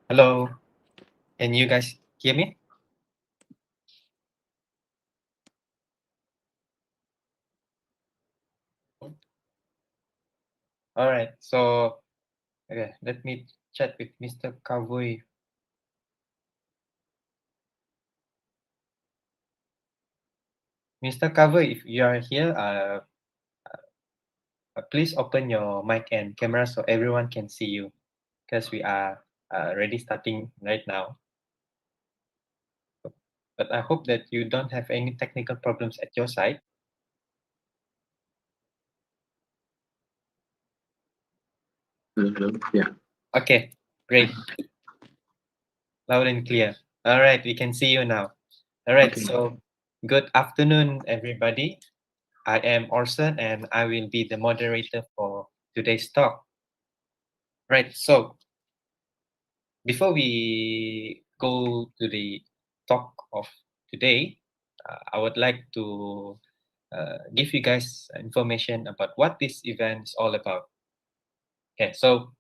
Hello, can you guys hear me? All right, so okay, let me chat with Mr. Cowboy. Mr. Cowboy, if you are here, please open your mic and camera so everyone can see you because we are already starting right now. But I hope that you don't have any technical problems at your side. Hello. Yeah. Okay, great, loud and clear. All right, we can see you now. All right, Okay. so good afternoon, everybody. I am Orson and I will be the moderator for today's talk. Right, so before we go to the talk of today, I would like to give you guys information about what this event is all about. Okay, so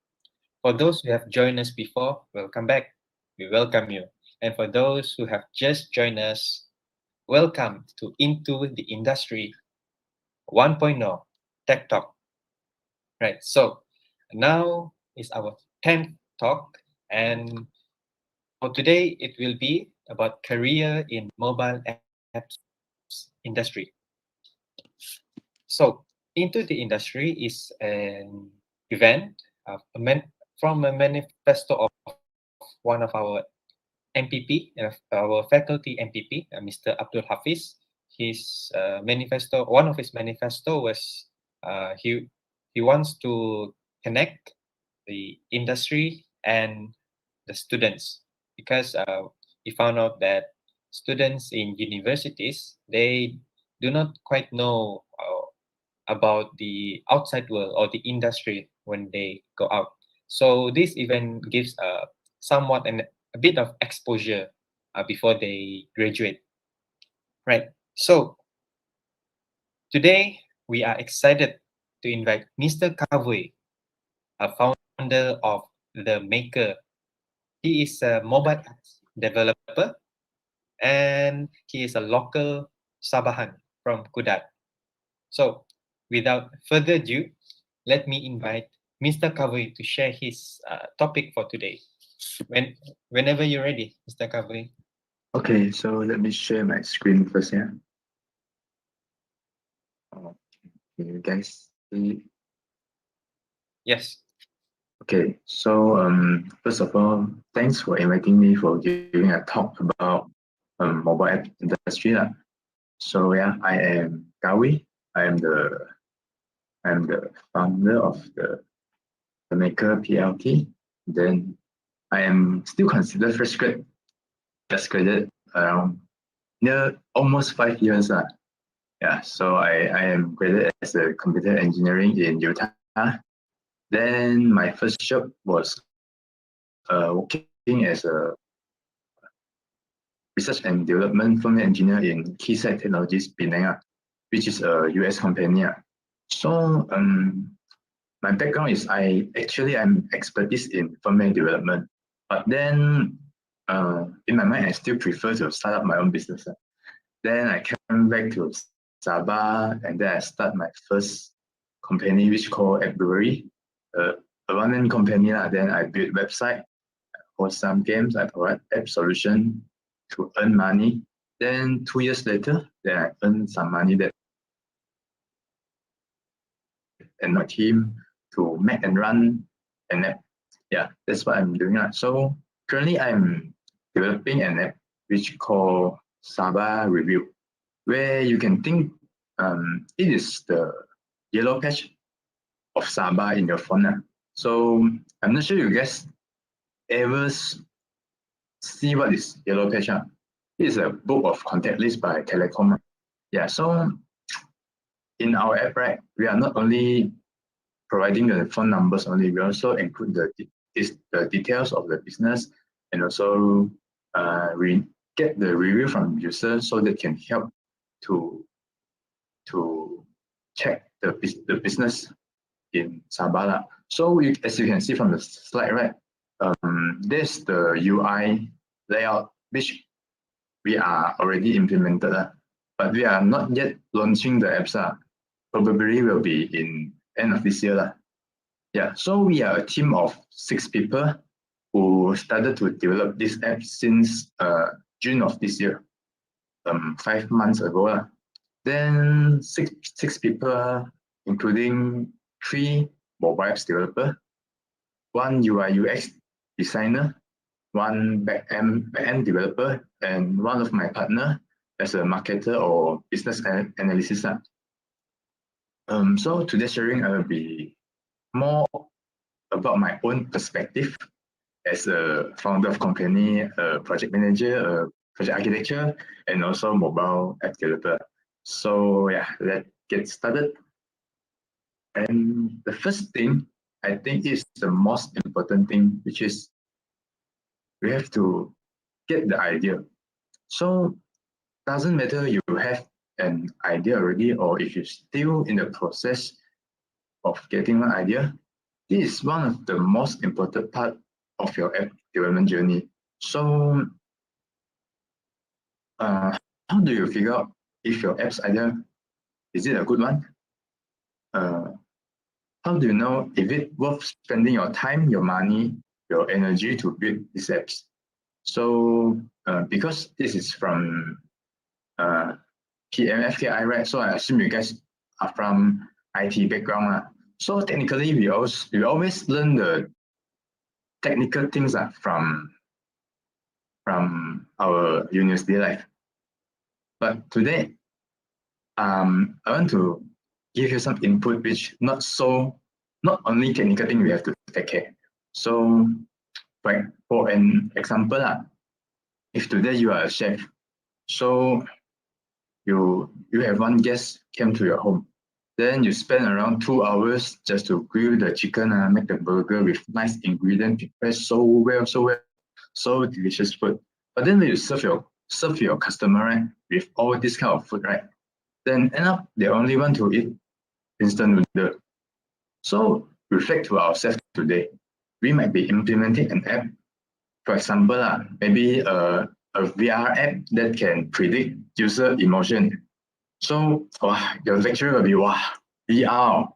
for those who have joined us before, welcome back. We welcome you. And for those who have just joined us, welcome to Into the Industry 1.0 Tech Talk. Right, so now is our 10th talk, and for today it will be about career in mobile apps industry. So, Into the Industry is an event from a manifesto of one of our MPP, our faculty MPP, Mr. Abdul Hafiz. His manifesto, one of his manifesto was he wants to connect the industry and the students because he found out that students in universities they do not quite know about the outside world or the industry when they go out. So this event gives somewhat a bit of exposure before they graduate. Right. So today we are excited to invite Mr. Kavui, a founder of The Maker. He is a mobile apps developer and he is a local Sabahan from Kudat. So, without further ado, let me invite Mr. Kavui to share his topic for today. Whenever you're ready, Mr. Kavui. Okay, so let me share my screen first, yeah. Oh, can you guys see? Yes. Okay, so first of all, thanks for inviting me for giving a talk about mobile app industry. So yeah, I am Gawi. I am the founder of the Maker PLT. Then I am still considered fresh grad, just graduated around near almost 5 years. Yeah, so I am graded as a computer engineering in Utah. Then my first job was working as a research and development firmware engineer in Keysight Technologies, Penang, which is a US company. So my background is I'm expertise in firmware development, but then in my mind I still prefer to start up my own business. Then I came back to Sabah and then I start my first company which called App Brewery, a one-man company. Then I build website, host some games, I provide app solution to earn money. Then 2 years later, then I earn some money that and my team to make and run an app. Yeah, that's what I'm doing. So currently I'm developing an app which called Sabah Review, where you can think it is the yellow patch of Sabah in your phone. So I'm not sure you guys ever see what is yellow patch. It is a book of contact list by Telecom. Yeah, so in our app, right, we are not only providing the phone numbers only, we also include the details of the business and also we get the review from users so they can help to check the business in Sabah. So as you can see from the slide, right, This the UI layout which we are already implemented, but we are not yet launching the apps. Probably will be in end of this year. Yeah, so we are a team of 6 people who started to develop this app since June of this year, 5 months ago. Then six people, including 3 mobile apps developer, 1 UI UX designer, 1 backend developer, and 1 of my partner as a marketer or business analysis. So today's sharing, I will be more about my own perspective as a founder of company, a project manager, a project architecture, and also mobile app developer. So yeah, let's get started. And the first thing I think is the most important thing, which is we have to get the idea. So doesn't matter you have an idea already or if you're still in the process of getting an idea, this is one of the most important part of your app development journey. So how do you figure out if your app's idea, is it a good one? How do you know if it's worth spending your time, your money, your energy to build these apps? So because this is from PMFKI, right? So I assume you guys are from IT background. So technically, we always learn the technical things from our university life. But today, I want to give you some input which not only technical thing we have to take care. So for an example, if today you are a chef, so you have one guest came to your home, then you spend around 2 hours just to grill the chicken, make the burger with nice ingredients, prepare so well, so delicious food. But then when you serve your customer, right, with all this kind of food, right, then end up they only want to eat instant noodle. So reflect to ourselves today. We might be implementing an app, for example, maybe a VR app that can predict user emotion. So your lecturer will be VR,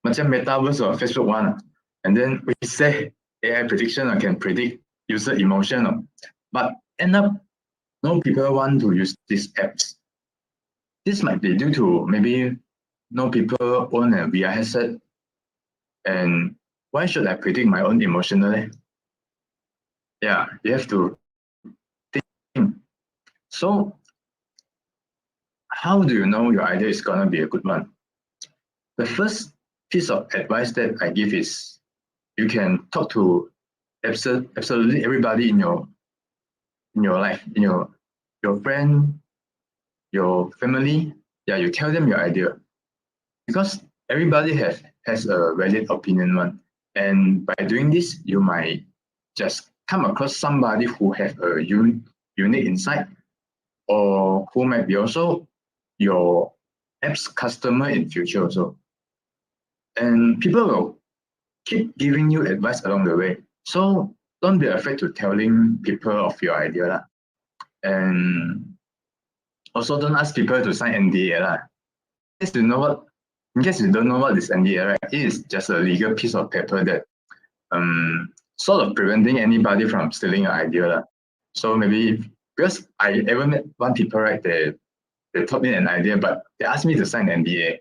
macam metaverse or Facebook one. And then we say AI prediction can predict user emotion. But end up, no people want to use these apps. This might be due to maybe no people own a VR headset. And why should I predict my own emotionally? Yeah, you have to think. So how do you know your idea is gonna be a good one? The first piece of advice that I give is you can talk to absolutely everybody in your life, in your friend, your family. Yeah, you tell them your idea because everybody has a valid opinion. And by doing this, you might just come across somebody who has a unique insight or who might be also your app's customer in future also. And people will keep giving you advice along the way. So don't be afraid to telling people of your idea. And also don't ask people to sign NDA. In case you don't know what is NDA, right? It is just a legal piece of paper that sort of preventing anybody from stealing your idea. So maybe because I ever met one people, right? They taught me an idea, but they asked me to sign NDA.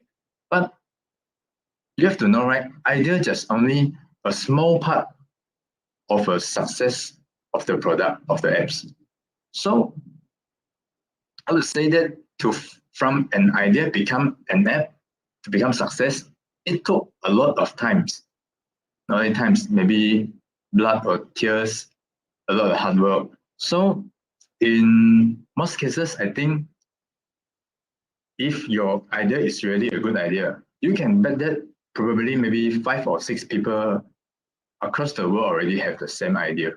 But you have to know, right? Idea just only a small part of a success of the product of the apps. So I would say that from an idea become an app to become success, it took a lot of times. Not only times, maybe blood or tears, a lot of hard work. So in most cases, I think if your idea is really a good idea, you can bet that probably maybe 5 or 6 people across the world already have the same idea.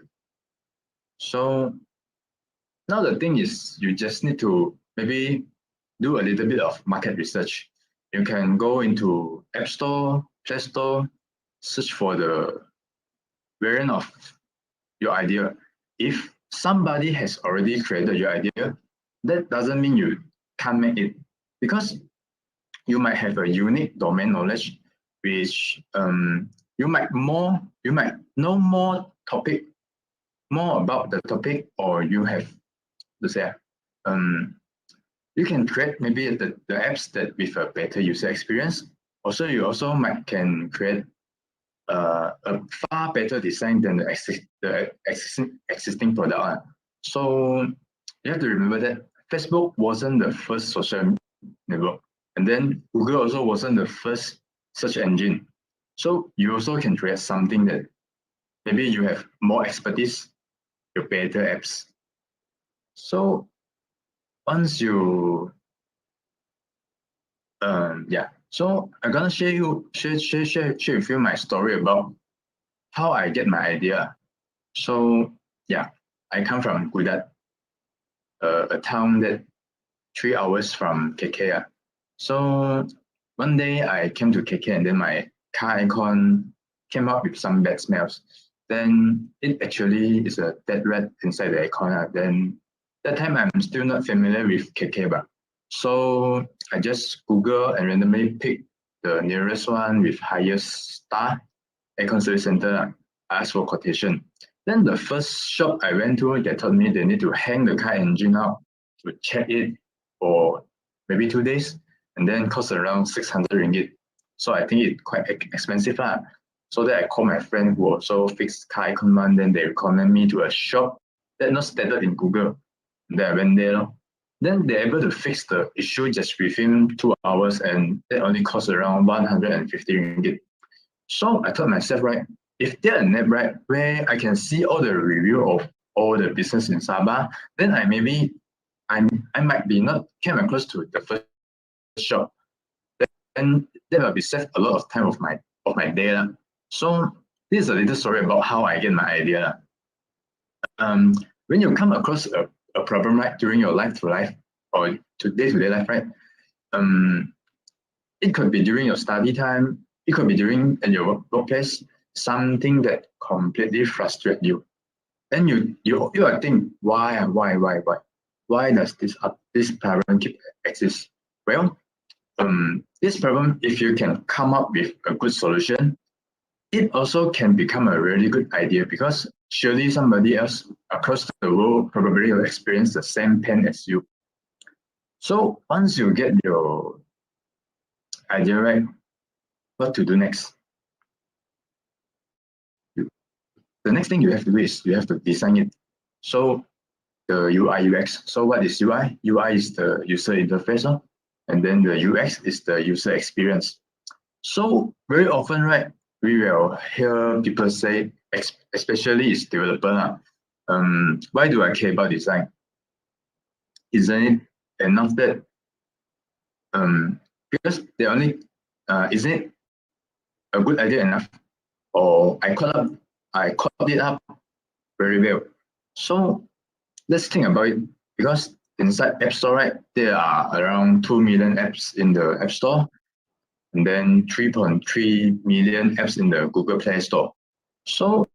So now the thing is, you just need to maybe do a little bit of market research. You can go into App Store, Play Store, search for the variant of your idea. If somebody has already created your idea, that doesn't mean you can't make it, because you might have a unique domain knowledge, which you might know more about the topic, or you have to say you can create maybe the apps that with a better user experience. Also, you also can create a far better design than the existing product. So you have to remember that Facebook wasn't the first social network, and then Google also wasn't the first search engine. So you also can create something that maybe you have more expertise, your better apps. So once you so I'm gonna share with you my story about how I get my idea. So yeah, I come from Gudat, a town that 3 hours from KK. So one day I came to KK, and then my car aircon came up with some bad smells. Then it actually is a dead rat inside the aircon. Then that time I'm still not familiar with KK, so I just Google and randomly pick the nearest one with highest star aircon service center. I asked for quotation. Then the first shop I went to, they told me they need to hang the car engine out to check it for maybe 2 days, and then cost around 600 ringgit. So I think it's quite expensive. So that I called my friend who also fixed car aircon one, then they recommend me to a shop that not stated in Google. And then I went there. Then they're able to fix the issue just within 2 hours, and that only cost around 150 ringgit. So I told myself, right, if there an app, right, where I can see all the review of all the business in Sabah, then I might be not came across to the first shop. Then that will be save a lot of time of my day. So this is a little story about how I get my idea. When you come across a problem, right, during your life to life or to day life, right, it could be during your study time, it could be during in your workplace, something that completely frustrates you. And you are think, why does this problem keep exist? Well, this problem, if you can come up with a good solution, it also can become a really good idea, because surely somebody else across the world probably will experience the same pain as you. So once you get your idea right, what to do next? The next thing you have to do is you have to design it. So the UI UX. So what is UI? UI is the user interface, and then the UX is the user experience. So very often, right, we will hear people say, especially as developer, why do I care about design? Isn't it enough that because they only isn't it a good idea enough? Or I caught it up very well. So let's think about it, because inside App Store, right, there are around 2 million apps in the App Store, and then 3.3 million apps in the Google Play Store. So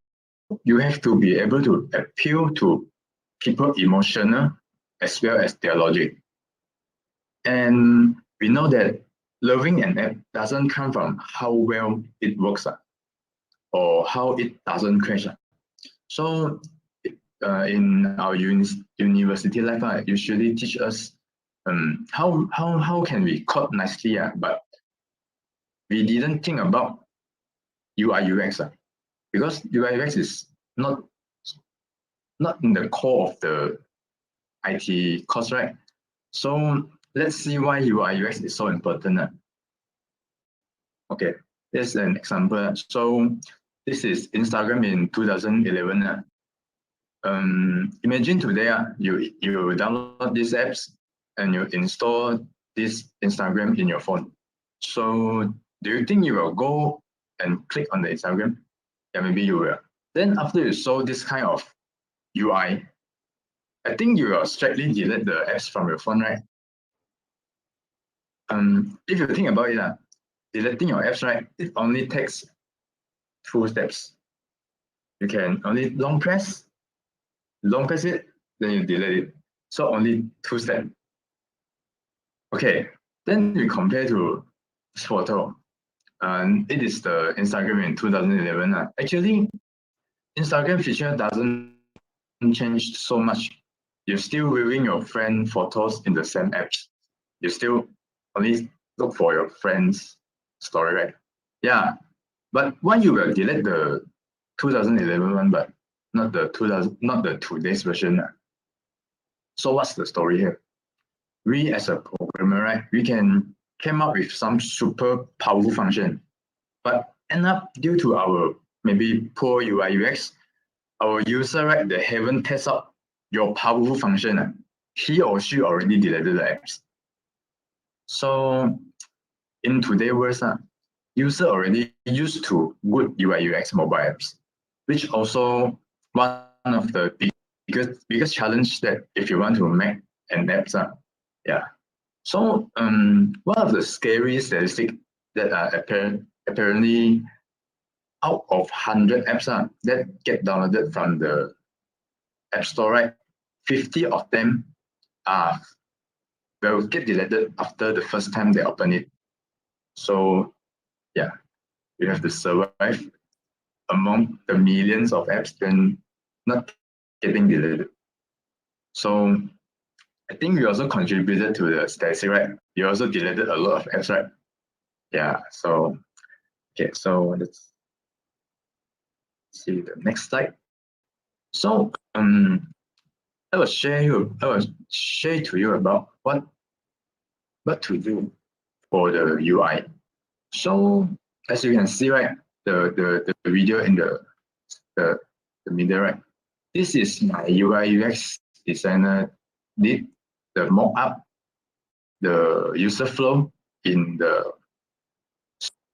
you have to be able to appeal to people emotional as well as their logic. And we know that loving an app doesn't come from how well it works or how it doesn't crash. So in our university life, usually teach us how can we code nicely, but we didn't think about UI UX, because UI UX is not in the core of the IT course, right? So let's see why UI UX is so important. Okay, here's an example. So this is Instagram in 2011. Imagine today, you download these apps and you install this Instagram in your phone. So do you think you will go and click on the Instagram? Yeah, maybe you will. Then after you saw this kind of UI, I think you will straightly delete the apps from your phone, right? If you think about it, deleting your apps, right, it only takes 2 steps. you can only long press it, then you delete it. So only 2 steps. Okay, then we compare to this photo. And it is the Instagram in 2011. Actually, Instagram feature doesn't change so much. You're still viewing your friend photos in the same apps. You still only look for your friend's story, right? Yeah, but why you will delete the 2011 one, but not the today's version? So what's the story here? We as a programmer, right, we can come up with some super powerful function, but end up due to our maybe poor UI UX, our user, right, they haven't tested out your powerful function. He or she already deleted the apps. So in today's world, user already used to good UI UX mobile apps, which also one of the biggest challenge that if you want to make an apps, yeah. So one of the scary statistics that are apparently out of 100 apps that get downloaded from the App Store, right? 50 of them will get deleted after the first time they open it. So yeah, you have to survive among the millions of apps then not getting deleted. So I think we also contributed to the statistic, right? You also deleted a lot of apps, right? Yeah, so okay, so let's see the next slide. So I will share to you about what to do for the UI. So as you can see, right, the video in the middle, right? This is my UI UX designer did the mock-up, the user flow in the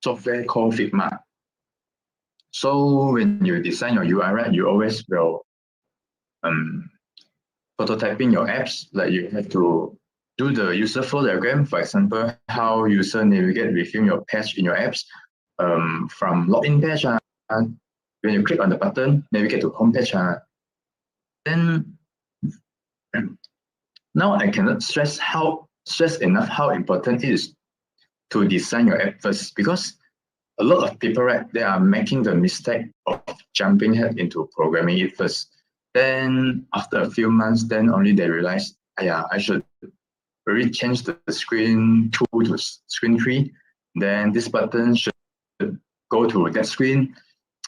software called Figma. So when you design your UI, right, you always will prototyping your apps, like you have to do the user flow diagram, for example, how user navigate within your page in your apps, from login page, when you click on the button, navigate to home page. Then now I cannot stress enough how important it is to design your app first, because a lot of people, right, they are making the mistake of jumping head into programming it first. Then after a few months, then only they realize, yeah, I should really change the screen 2 to screen 3. Then this button should go to that screen.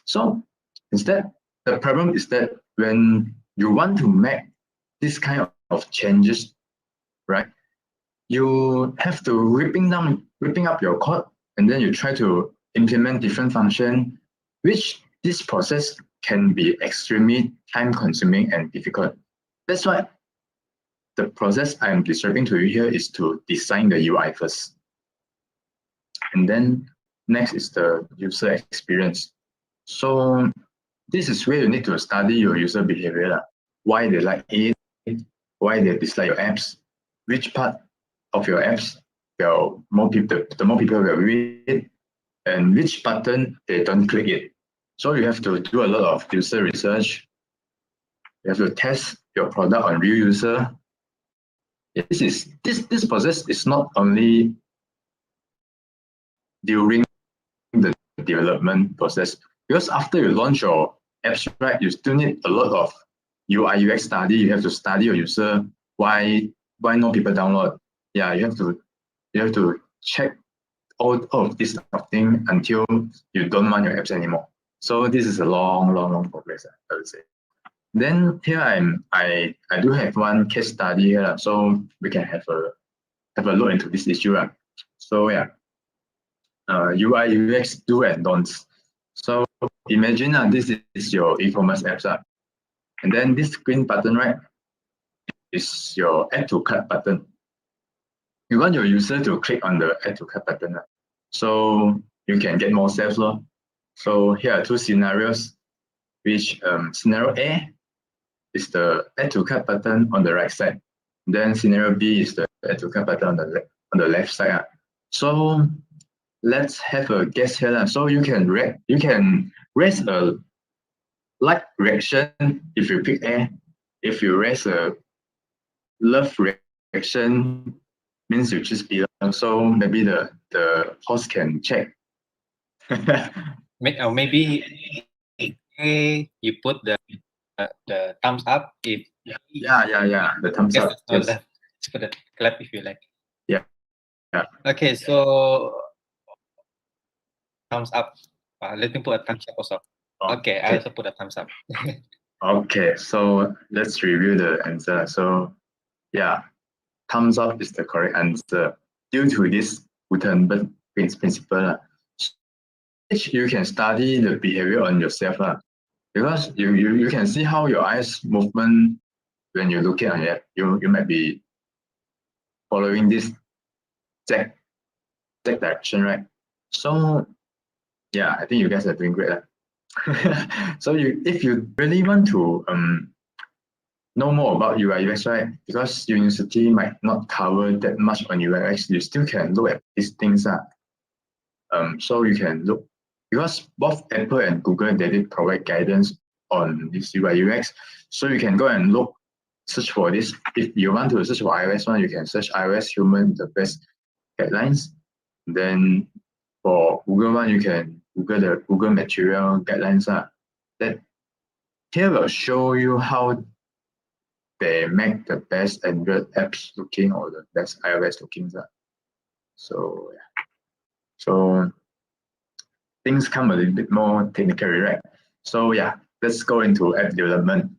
So instead, the problem is that when you want to make this kind of changes, right, you have to ripping up your code, and then you try to implement different function, which this process can be extremely time consuming and difficult. That's why the process I'm describing to you here is to design the UI first. And then next is the user experience. So this is where you need to study your user behavior, why they like it, why they dislike your apps, which part of your apps will the more people will read it, and which button they don't click it. So you have to do a lot of user research. You have to test your product on real user. This process is not only during the development process, because after you launch your apps, right, you still need a lot of UI UX study. You have to study your user, why no people download. Yeah, you have to check all of this stuff of thing until you don't want your apps anymore. So this is a long progress, I would say. Then here I do have one case study here, so we can have a look into this issue. So yeah, UI UX do and don'ts. So imagine this is your e-commerce apps, and then this green button, right, is your add to cart button. You want your user to click on the add to cart button, so you can get more sales. So here are two scenarios, which scenario A is the add to cart button on the right side. Then scenario B is the add to cart button on the left side. So let's have a guess here. So you can raise a like reaction, if you pick A, if you raise a love reaction, means you choose B. So maybe the host can check. Maybe you put the thumbs up if yeah, the thumbs yes, up. yes. Yes. Just put a clap if you like. Yeah. Okay, so thumbs up. Let me put a thumbs up also. Okay, I also put a thumbs up. Okay, so let's review the answer. So yeah, thumbs up is the correct answer. Due to this Gutenberg principle, you can study the behavior on yourself, because you can see how your eyes movement when you look at it. You might be following this exact direction, right? So yeah, I think you guys are doing great. So if you really want to know more about UI UX, right? Because university might not cover that much on UI UX, you still can look at these things. So you can look, because both Apple and Google, they did provide guidance on this UI UX. So you can go and look, search for this. If you want to search for iOS one, you can search iOS human interface guidelines. Then for Google one, you can Google the Google material guidelines. That here will show you how they make the best Android apps looking or the best iOS looking. So yeah. So things come a little bit more technical, right? So yeah, let's go into app development.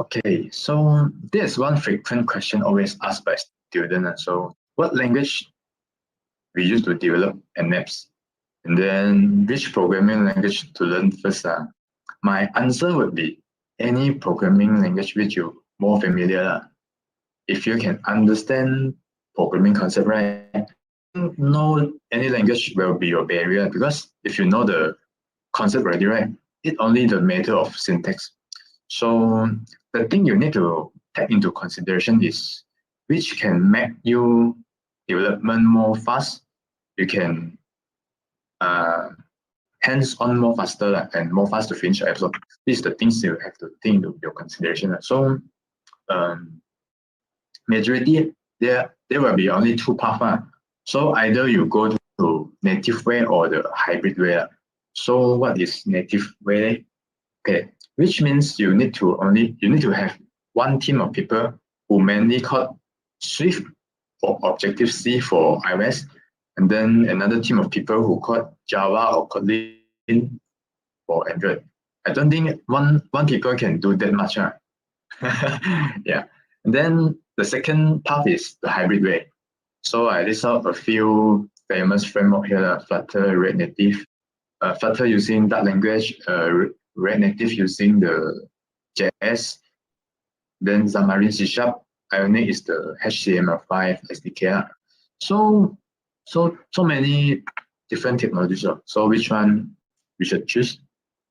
Okay, so there's one frequent question always asked by students. So what language we use to develop an apps? And then which programming language to learn first? My answer would be any programming language which you're more familiar. If you can understand programming concept, right? No, any language will be your barrier, because if you know the concept already, right? It's only the matter of syntax. So the thing you need to take into consideration is which can make you development more fast. You can hands-on more faster and more fast to finish your episode. These are the things you have to think into your consideration. So majority there will be only two paths. So either you go to native way or the hybrid way. So what is native way? Okay, which means you need to have one team of people who mainly code Swift or Objective C for iOS, and then another team of people who code Java or Kotlin for Android. I don't think one people can do that much. Yeah. And then the second path is the hybrid way. So I list out a few famous framework here: Flutter, React Native. Flutter using Dart language, React Native using the JS, then Xamarin C Sharp, Ionic is the HTML5 SDK. So many different technologies. So which one we should choose?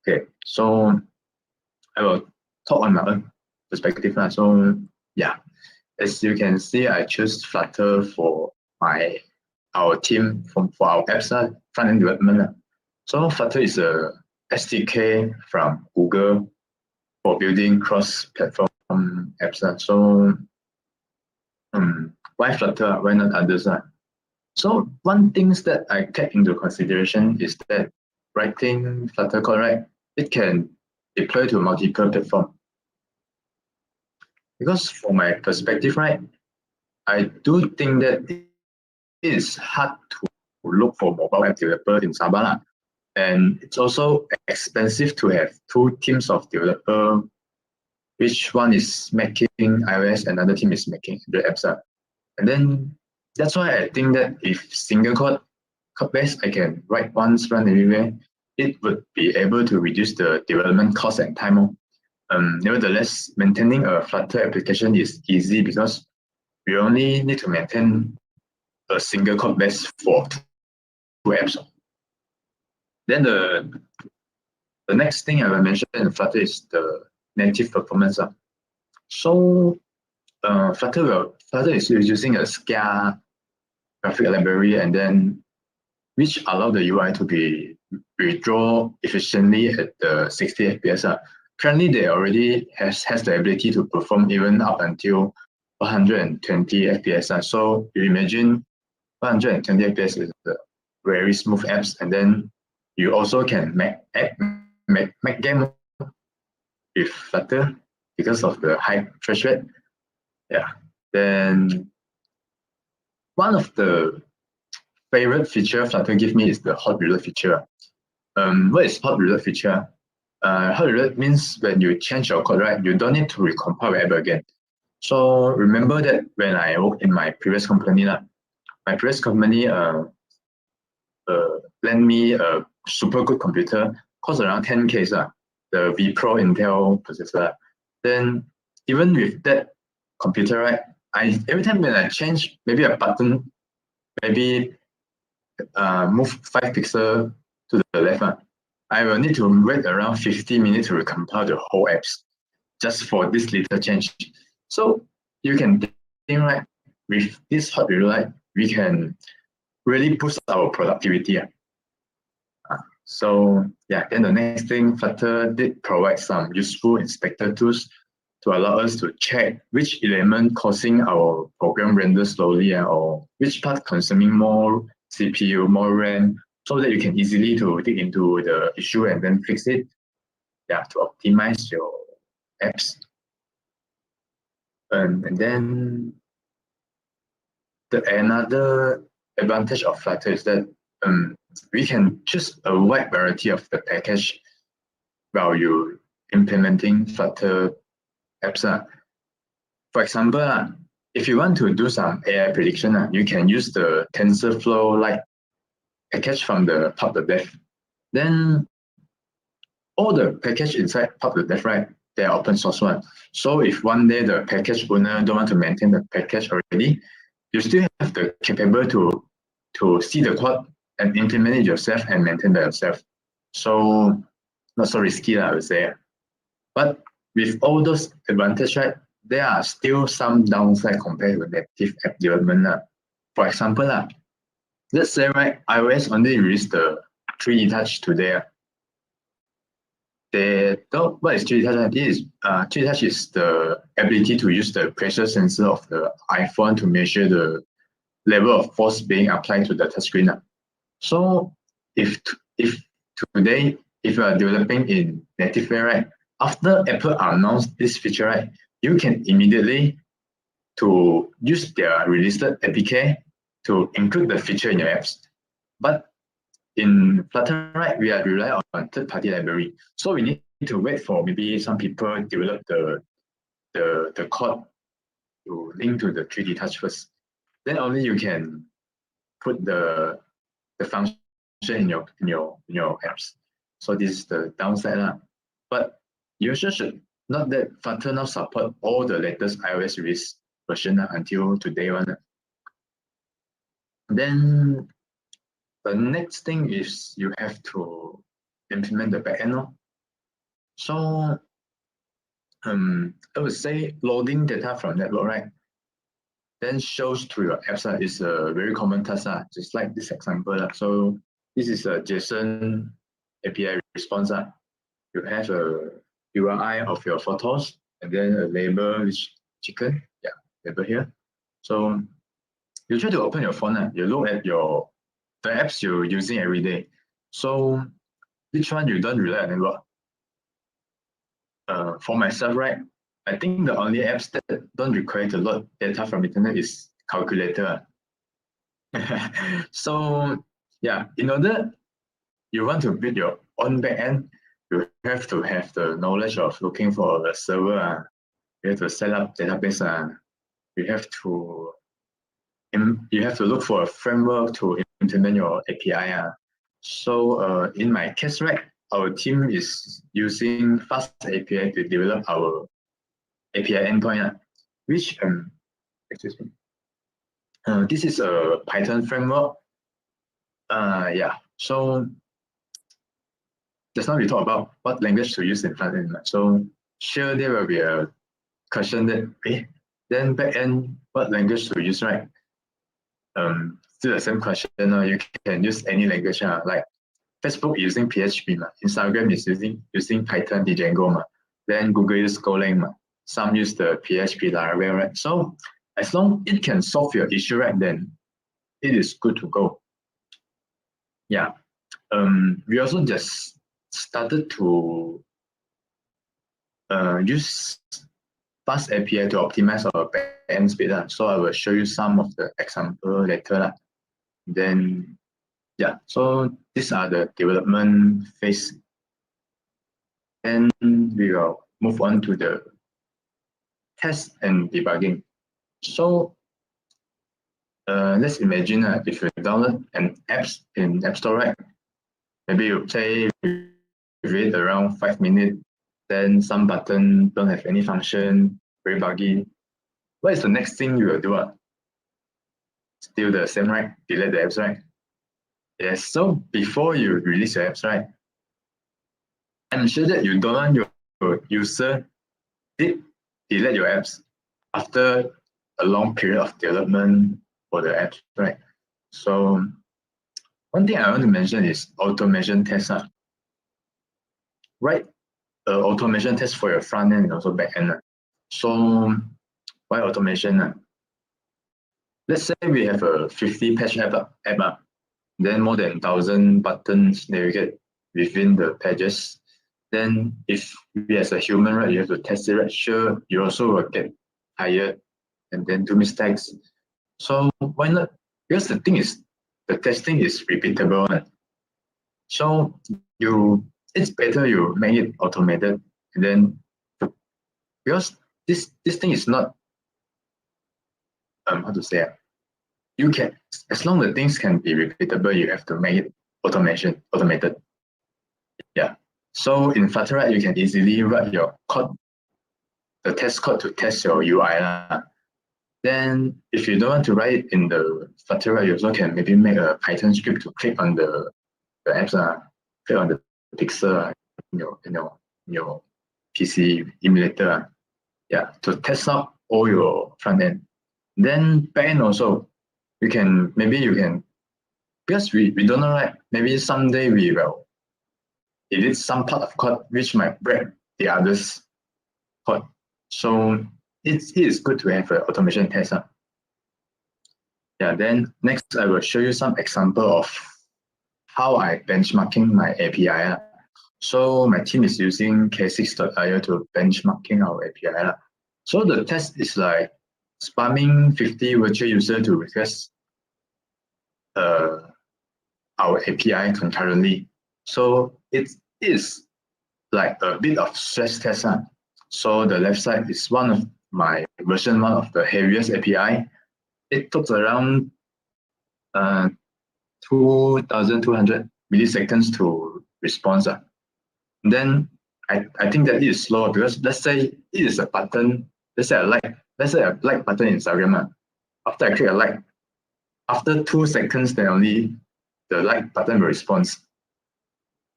Okay, so I will talk on my own perspective. So yeah, as you can see, I choose Flutter for our team for our apps, front-end development. So Flutter is a SDK from Google for building cross-platform apps. So why Flutter? Why not others? So one thing that I take into consideration is that writing Flutter code, right, it can deploy to multiple platforms. Because from my perspective, right, I do think that it is hard to look for mobile app developer in Sabah. And it's also expensive to have two teams of developer, which one is making iOS, another team is making Android apps. And then that's why I think that if single code base, I can write once, run everywhere, it would be able to reduce the development cost and time. Nevertheless, maintaining a Flutter application is easy because we only need to maintain a single code base for two apps. Then the next thing I will mention in Flutter is the native performance. So Flutter is using a scale graphic library, and then which allow the UI to be redraw efficiently at the 60 FPS. Currently, they already has the ability to perform even up until 120 FPS. So you imagine 120 FPS is a very smooth apps, and then you also can make game with Flutter because of the high refresh rate. Yeah. Then one of the favorite feature Flutter give me is the hot reload feature. What is hot reload feature? Hot reload means when you change your code, right, you don't need to recompile ever again. So remember that when I worked in my previous company, my previous company lent me a super good computer, cost around 10K, the V Pro Intel processor. Then even with that computer, right, every time when I change maybe a button, maybe move 5 pixels to the left, I will need to wait around 50 minutes to recompile the whole apps just for this little change. So you can think, right, with this hot reload, right, we can really boost our productivity. So yeah, then the next thing, Flutter did provide some useful inspector tools to allow us to check which element causing our program render slowly, or which part consuming more CPU, more RAM, so that you can easily to dig into the issue and then fix it. Yeah, to optimize your apps. And then another advantage of Flutter is that we can choose a wide variety of the package while you implementing Flutter apps. For example, if you want to do some AI prediction, you can use the TensorFlow-like package from the pub.dev. Then all the package inside pub.dev, right, they are open source one. So if one day the package owner don't want to maintain the package already, you still have the capability to see the code and implement it yourself and maintain by yourself. So not so risky, I would say. But with all those advantages, right, there are still some downside compared with native app development. For example, let's say, right, iOS only released the 3D Touch today. What is 3D Touch? 3D Touch is the ability to use the pressure sensor of the iPhone to measure the level of force being applied to the touchscreen. So if today, if you are developing in native way, right, after Apple announced this feature, right, you can immediately to use their released APK to include the feature in your apps. But in Flutter, right, we are relying on third-party library. So we need to wait for maybe some people develop the code to link to the 3D Touch first. Then only you can put the function in your apps. So this is the downside. But you should note that Flutter now support all the latest iOS release version until today one. Then the next thing is you have to implement the backend. So I would say loading data from network, right, then shows to your apps is a very common task, just like this example. So this is a JSON API response. You have a URI of your photos and then a label which chicken, yeah, label here. So you try to open your phone, you look at the apps you're using every day. So which one you don't rely on network? For myself, right, I think the only apps that don't require to load data from internet is calculator. So yeah, in order you want to build your own backend, you have to have the knowledge of looking for the server. You have to set up database. You have to look for a framework to implement your API. So in my case, right, our team is using Fast API to develop our API endpoint, which excuse me. This is a Python framework. Yeah. So just now we talk about what language to use in front end. So sure, there will be a question that then back end what language to use, right? Still the same question. You can use any language like Facebook using PHP ma, Instagram is using Python, Django ma, then Google use Golang ma, some use the PHP Laravel, right? So as long it can solve your issue, right, then it is good to go. Yeah. We also just started to use Fast API to optimize our backend speed. So I will show you some of the example later. Then, yeah, so these are the development phase. Then we will move on to the test and debugging. So let's imagine if you download an app in App Store, right? Maybe you play with it around 5 minutes, then some button don't have any function, very buggy. What is the next thing you will do? Still the same, right? Delete the apps, right? Yes, so before you release your apps, right? I'm sure that you don't want your user to delete your apps after a long period of development for the apps, right? So one thing I want to mention is automation tests. Right? Automation test for your front end and also back end. So why automation? Let's say we have a 50 page app, then more than 1,000 buttons navigate within the pages. Then if we as a human, right, you have to test it, right? Sure, you also will get tired and then do mistakes. So why not? Because the thing is, the testing is repeatable. Right? So it's better you make it automated, and then because this thing is not how to say it. You can, as long as things can be repeatable, you have to make it automated. Yeah. So in Flutter, you can easily write your code, the test code to test your UI. Then if you don't want to write it in the Flutter, you also can maybe make a Python script to click on the apps, click on the pixel in your PC emulator. Yeah, to test out all your front end. Then back end also, you can because we don't know, right? Maybe someday we will edit some part of code which might break the others code. So it is good to have an automation test. Yeah, then next I will show you some example of how I benchmarking my API. So my team is using K6.io to benchmarking our API. So the test is like spamming 50 virtual users to request our API concurrently. So it is like a bit of stress test. So the left side is one of my version one of the heaviest API. It took around 2,200 milliseconds to respond. Then I think that it is slow because let's say it is a button, let's say a like button in Instagram. After I click a like, after 2 seconds, then only the like button will respond.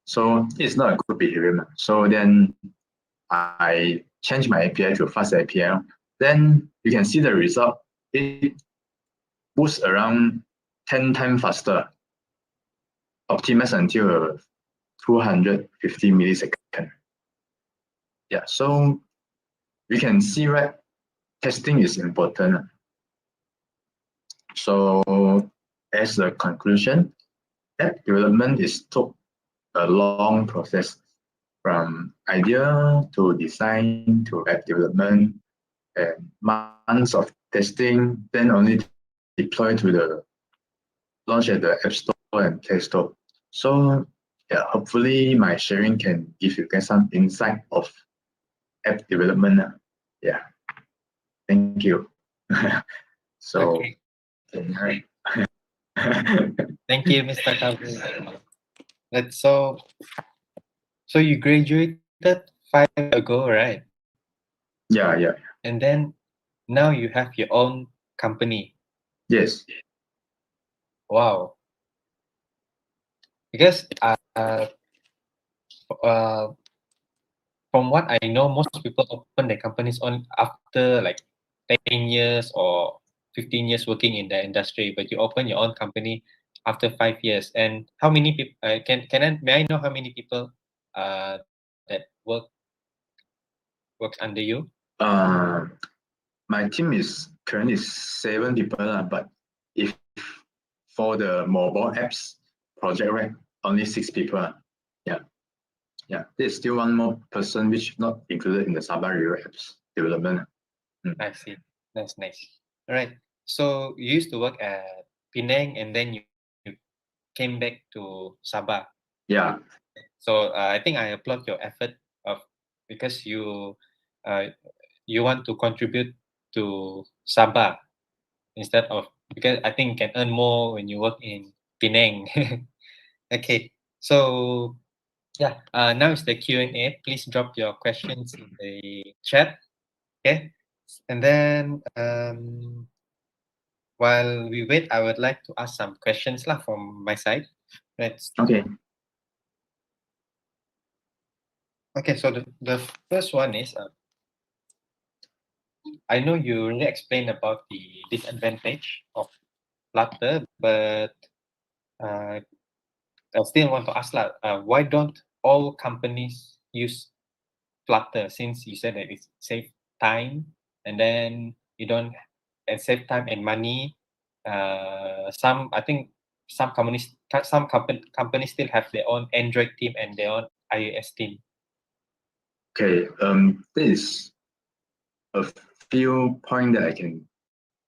So it's not a good behavior. So then I change my API to fast API. Then you can see the result. It boosts around 10 times faster, optimized until 250 milliseconds. Yeah, so we can see, right, testing is important. So as a conclusion, app development took a long process from idea to design to app development and months of testing, then only deploy to the launch at the App Store and Play Store. So yeah, hopefully my sharing can give you guys some insight of app development. Yeah, thank you. So, Okay. Thank you, Mr. Calvin. That's so you graduated 5 years ago, right? yeah. And then now you have your own company. Yes. Wow. Because from what I know, most people open their companies on after like 10 years or 15 years working in the industry, but you open your own company after 5 years. And how many people? May I know how many people that works under you? My team is currently 7 people, but if for the mobile apps project, right, only 6 people. Yeah, there's still one more person which not included in the Sabah River apps development. I see. That's nice. All right. So you used to work at Penang, and then you came back to Sabah. Yeah. So I think I applaud your effort of because you want to contribute to Sabah instead of, because I think you can earn more when you work in Penang. Okay. So yeah, now is the Q&A. Please drop your questions in the chat. Okay. And then while we wait, I would like to ask some questions lah from my side. Let's. Okay. Okay, so the first one is, I know you already explained about the disadvantage of Flutter, but uh, I still want to ask lah, why don't all companies use Flutter, since you said that it save time, and then you don't and save time and money. I think some companies still have their own Android team and their own iOS team. Okay. There is a few points that I can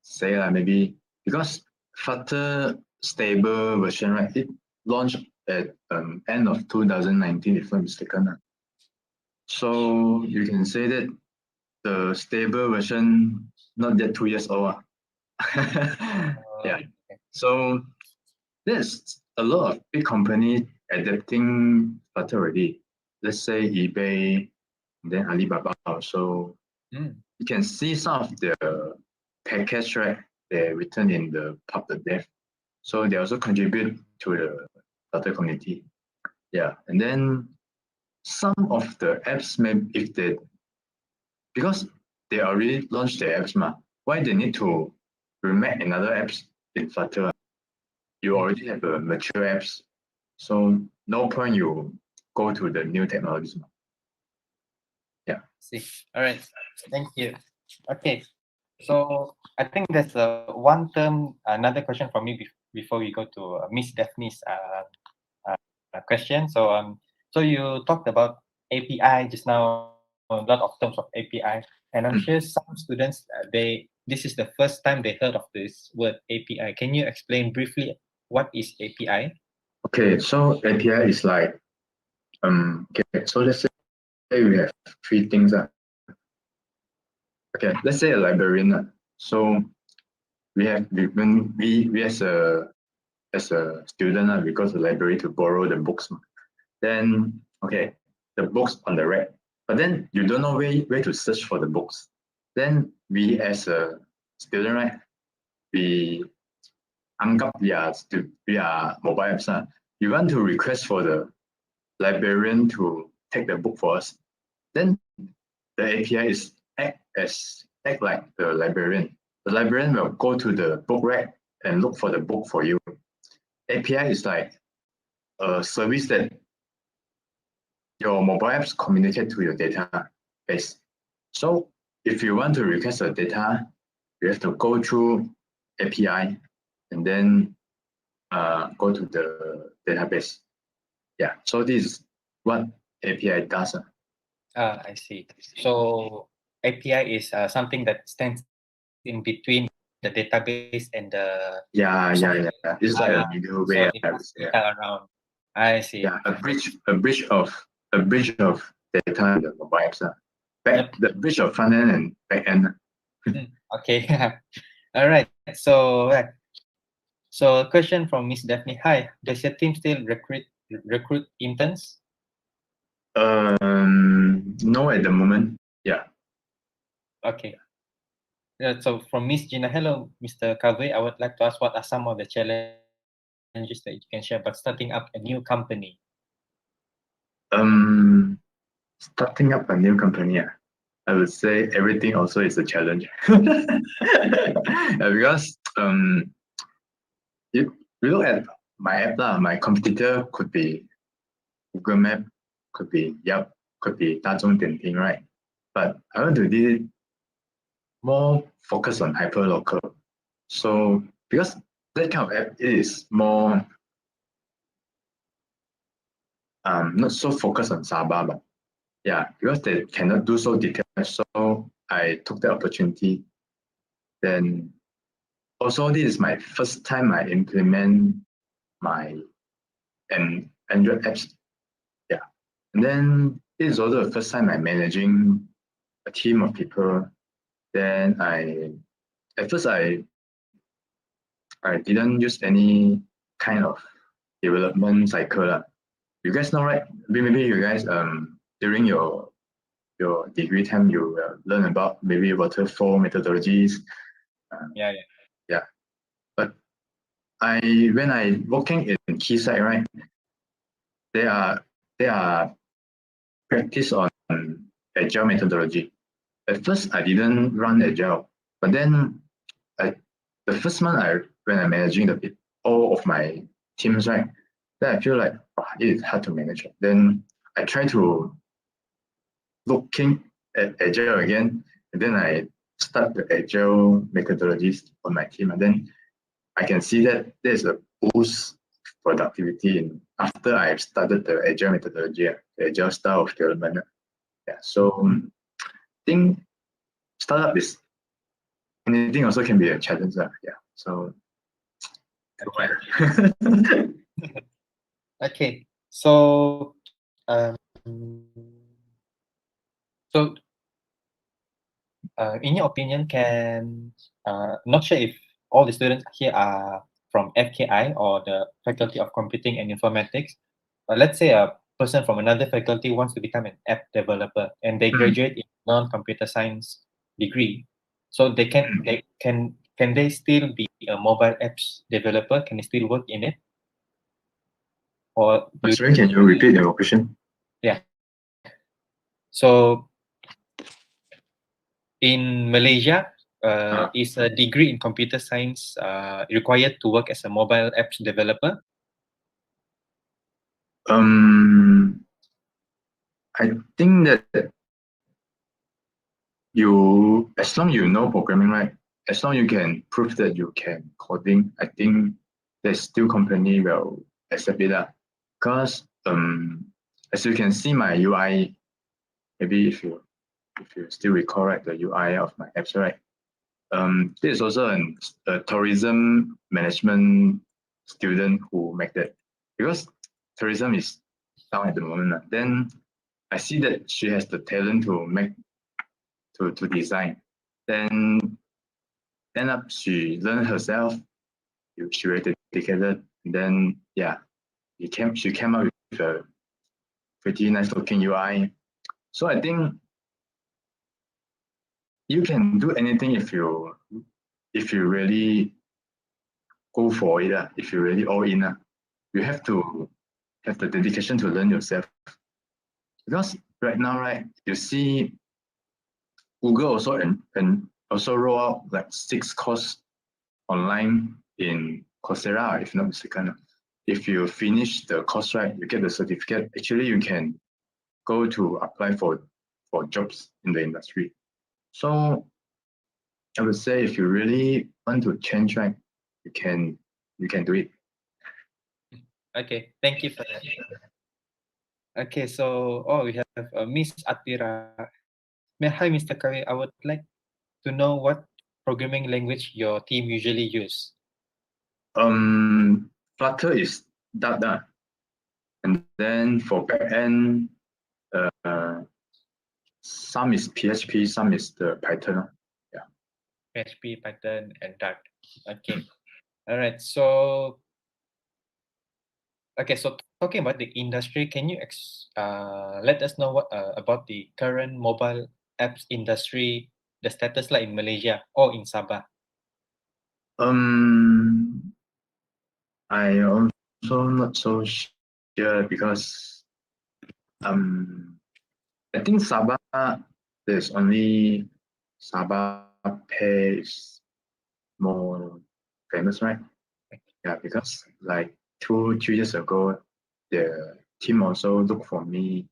say maybe because Flutter stable version, right? It launched at end of 2019, if I'm mistaken. So you can say that the stable version not yet 2 years old. Yeah. So there's a lot of big companies adapting Flutter already. Let's say eBay, then Alibaba also. You can see some of the package, right? They're written in the public dev. So they also contribute to the Flutter community. Yeah. And then some of the apps, maybe if they, because they already launched their apps, why they need to remake another apps in Flutter? You already have a mature apps, so no point you go to the new technologies. Yeah. See. All right. Thank you. Okay. So I think there's one term, another question from me before we go to Miss Daphne's question. So you talked about API just now, a lot of terms of API, and I'm sure some students this is the first time they heard of this word API. Can you explain briefly what is API? Okay, so API is like okay, so let's say we have 3 things. Okay, let's say a librarian. So we have when we as a student, we go to the library to borrow the books. Then okay, the books on the rack, but then you don't know where to search for the books. Then we as a student, right, we anggap via mobile apps. You want to request for the librarian to take the book for us. Then the API is act like the librarian. The librarian will go to the book rack and look for the book for you. API is like a service that your mobile apps communicate to your database. So if you want to request the data, you have to go through API and then go to the database. Yeah, so this is what API does. I see. So API is something that stands in between the database and the Yeah. It's like a middleware. so it moves data around. I see. Yeah, a bridge of data in the mobile apps. The bridge of front end and back end. Okay. All right. So so a question from Miss Daphne. Hi, does your team still recruit interns? No, at the moment. Yeah. Okay. So from Miss Gina, hello, Mr. Kaveh. I would like to ask, what are some of the challenges that you can share about starting up a new company? Starting up a new company, I would say everything also is a challenge. Because if we look at my app lah. My competitor could be Google Map, could be Yelp, could be 大众点评, right? But I want to do it more focused on hyperlocal. So because that kind of app is more not so focused on Sabah, but yeah, because they cannot do so detailed. So I took the opportunity. Then also this is my first time I implement my Android apps. Yeah. And then this is also the first time I'm managing a team of people. Then at first I didn't use any kind of development cycle. You guys know, right? Maybe you guys during your degree time you learn about maybe waterfall methodologies. Yeah. But when I working in Keysight, right? They are practice on agile methodology. At first, I didn't run agile, but then the first month when I'm managing all of my teams, right? Then I feel like it is hard to manage. Then I try to looking at agile again, and then I start the agile methodologies on my team, and then I can see that there's a boost productivity after I've started the agile methodology, the agile style of development. Yeah, so I think startup is anything also can be a challenge. Yeah, so Okay. Okay. So so in your opinion, not sure if all the students here are from FKI or the Faculty of Computing and Informatics. Let's say a person from another faculty wants to become an app developer and they graduate in non-computer science degree. So can they still be a mobile apps developer? Can they still work in it? Or sorry, can you repeat your question? Yeah. So in Malaysia, is a degree in computer science required to work as a mobile apps developer? I think that as long you know programming, right? As long you can prove that you can coding, I think there's still company will accept it. Because as you can see my UI, maybe if you still recall, right, the UI of my apps, right? This is also a tourism management student who make that, because tourism is down at the moment. Then I see that she has the talent to design. Then end up she learned herself. She very dedicated. And then yeah, she came up with a pretty nice looking UI. So I think you can do anything if you really go for it. If you really all in, you have to have the dedication to learn yourself. Because right now, right, you see Google also and also roll out like 6 courses online in Coursera, if not mistaken. If you finish the course, right, you get the certificate. Actually, you can go to apply for jobs in the industry. So I would say if you really want to change, right, you can do it. Okay, thank you for that. Okay, so we have Miss Atira. Hi, Mr. Kawi. I would like to know what programming language your team usually use. Flutter is Dart, and then for backend, some is PHP, some is the Python. Yeah. PHP, Python, and Dart. Okay. All right. So talking about the industry, can you let us know what about the current mobile apps industry, the status like in Malaysia or in Sabah? I also not so sure because I think Sabah there's only Sabah Pay is more famous, right? Yeah, because like 2-3 years ago, the team also looked for me,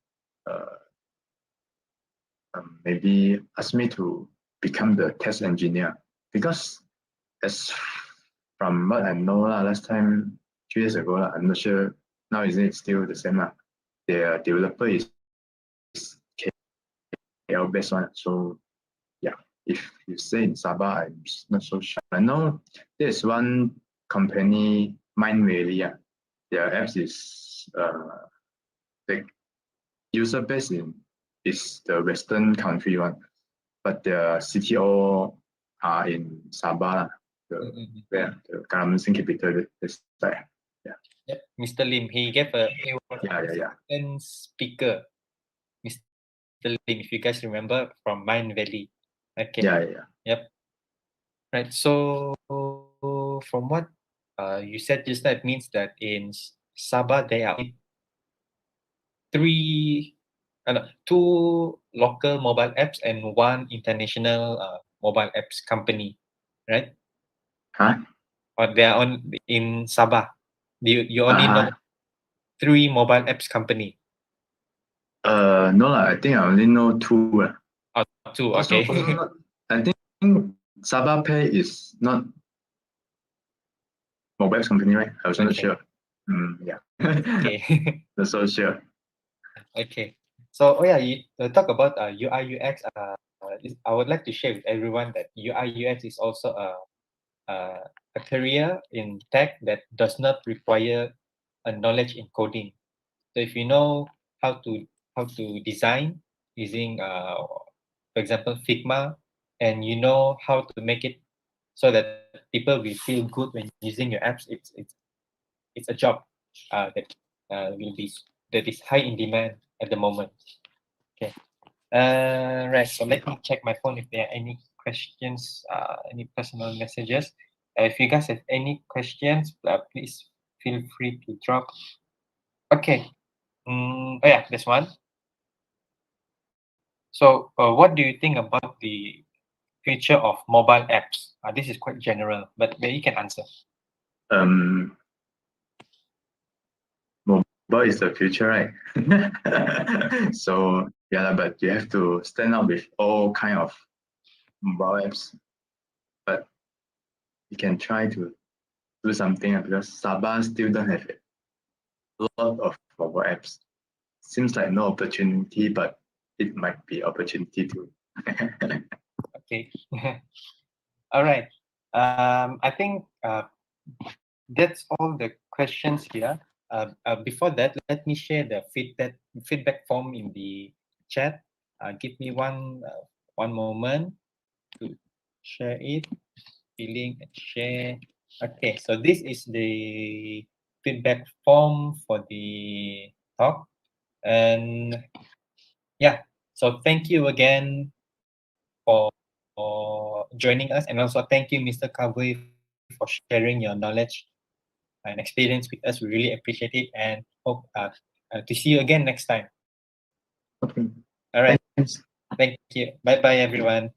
maybe asked me to become the test engineer, because as from what I know last time, 3 years ago, I'm not sure now is it still the same. Their developer is KL based one. So yeah, if you say in Sabah, I'm not so sure. I know there's one company, Mind Valley. Their apps is the user base is the Western country one, but the CTO are in Sabah, where the government capital is there. Yep. Mr. Lim, he was an speaker. Mr. Lim, if you guys remember, from Mind Valley. Okay. Yep. Right. So from what you said just now, it means that in Sabah there are two local mobile apps and one international mobile apps company, right? Or they are in Sabah. You only know 3 mobile apps company. No, I think I only know 2. Oh, 2, okay. Also I think Sabah Pay is not mobile apps company, right? I was not sure. Yeah. Okay. Not so sure. Okay. So, you talk about UI UX. I would like to share with everyone that UI UX is also a career in tech that does not require a knowledge in coding. So if you know how to design using, for example, Figma, and you know how to make it so that people will feel good when using your apps, it's a job that that is high in demand at the moment. Okay. Right. So let me check my phone if there are any questions, any personal messages. If you guys have any questions, please feel free to drop. Okay. There's one. So, what do you think about the future of mobile apps? This is quite general, but maybe you can answer. Mobile is the future, right? So yeah, but you have to stand out with all kind of mobile apps. But you can try to do something because Sabah still don't have a lot of mobile apps. Seems like no opportunity, but it might be opportunity too. Okay. All right. I think that's all the questions here. Before that, let me share the feedback form in the chat. Give me one moment to share it. Feeling and share. Okay, so this is the feedback form for the talk, and yeah. So thank you again for joining us, and also thank you, Mr. Kavui, for sharing your knowledge and experience with us. We really appreciate it, and hope to see you again next time. Okay. All right. Thanks. Thank you. Bye bye, everyone.